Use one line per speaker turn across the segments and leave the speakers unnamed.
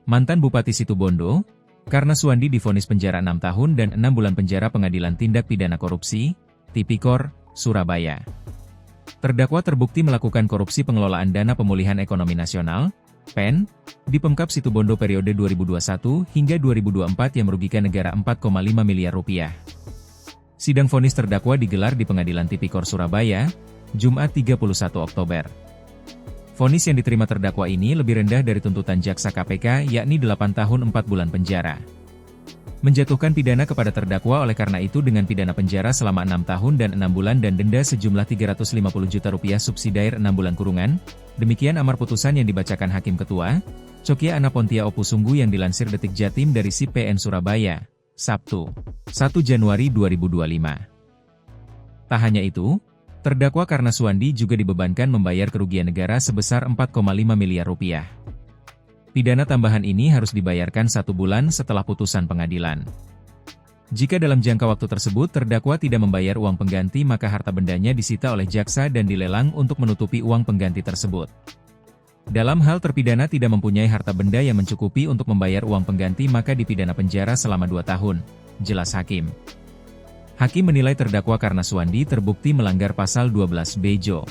Mantan Bupati Situbondo, Karnasuwandi divonis penjara 6 tahun dan 6 bulan penjara Pengadilan Tindak Pidana Korupsi, Tipikor, Surabaya. Terdakwa terbukti melakukan korupsi pengelolaan dana pemulihan ekonomi nasional, PEN, di Pemkab Situbondo periode 2021 hingga 2024 yang merugikan negara 4,5 miliar rupiah. Sidang vonis terdakwa digelar di Pengadilan Tipikor Surabaya, Jumat 31 Oktober. Vonis yang diterima terdakwa ini lebih rendah dari tuntutan jaksa KPK yakni 8 tahun 4 bulan penjara. Menjatuhkan pidana kepada terdakwa oleh karena itu dengan pidana penjara selama 6 tahun dan 6 bulan dan denda sejumlah 350 juta rupiah subsidiar 6 bulan kurungan. Demikian amar putusan yang dibacakan Hakim Ketua, Cokia Anapontia Opusunggu yang dilansir Detik Jatim dari SIP PN Surabaya, Sabtu, 1 Januari 2025. Tak hanya itu, terdakwa Karnasuwandi juga dibebankan membayar kerugian negara sebesar 4,5 miliar rupiah. Pidana tambahan ini harus dibayarkan 1 bulan setelah putusan pengadilan. Jika dalam jangka waktu tersebut terdakwa tidak membayar uang pengganti maka harta bendanya disita oleh jaksa dan dilelang untuk menutupi uang pengganti tersebut. Dalam hal terpidana tidak mempunyai harta benda yang mencukupi untuk membayar uang pengganti maka dipidana penjara selama 2 tahun, jelas Hakim. Hakim menilai terdakwa Karnasuwandi terbukti melanggar Pasal 12 Bejo.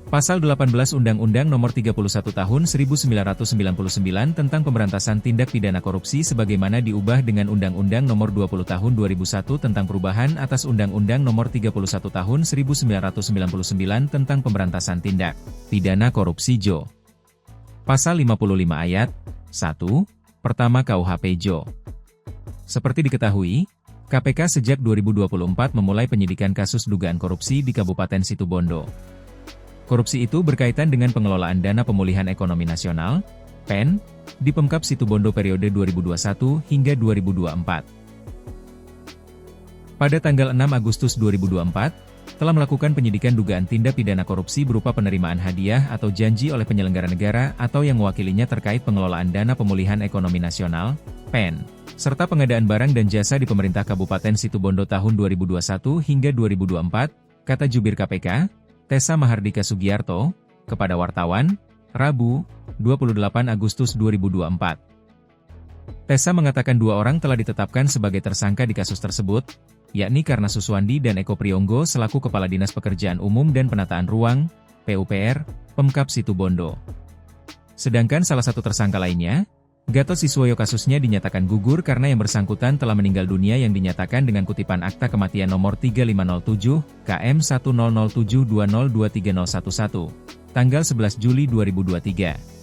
Pasal 18 Undang-Undang Nomor 31 Tahun 1999 tentang Pemberantasan Tindak Pidana Korupsi sebagaimana diubah dengan Undang-Undang Nomor 20 Tahun 2001 tentang perubahan atas Undang-Undang Nomor 31 Tahun 1999 tentang Pemberantasan Tindak Pidana Korupsi Jo. Pasal 55 Ayat 1, Pertama KUHP Jo. Seperti diketahui, KPK sejak 2024 memulai penyidikan kasus dugaan korupsi di Kabupaten Situbondo. Korupsi itu berkaitan dengan pengelolaan dana pemulihan ekonomi nasional, PEN, di Pemkab Situbondo periode 2021 hingga 2024. Pada tanggal 6 Agustus 2024, telah melakukan penyidikan dugaan tindak pidana korupsi berupa penerimaan hadiah atau janji oleh penyelenggara negara atau yang mewakilinya terkait pengelolaan dana pemulihan ekonomi nasional, PEN, serta pengadaan barang dan jasa di pemerintah Kabupaten Situbondo tahun 2021 hingga 2024, kata jubir KPK, Tessa Mahardika Sugiarto, kepada wartawan, Rabu, 28 Agustus 2024. Tessa mengatakan 2 orang telah ditetapkan sebagai tersangka di kasus tersebut, yakni Karnasuwandi dan Eko Priyonggo selaku Kepala Dinas Pekerjaan Umum dan Penataan Ruang, PUPR, Pemkab Situbondo. Sedangkan salah satu tersangka lainnya, Gatot Siswoyo kasusnya dinyatakan gugur karena yang bersangkutan telah meninggal dunia yang dinyatakan dengan kutipan akta kematian nomor 3507, KM 100720230111, tanggal 11 Juli 2023.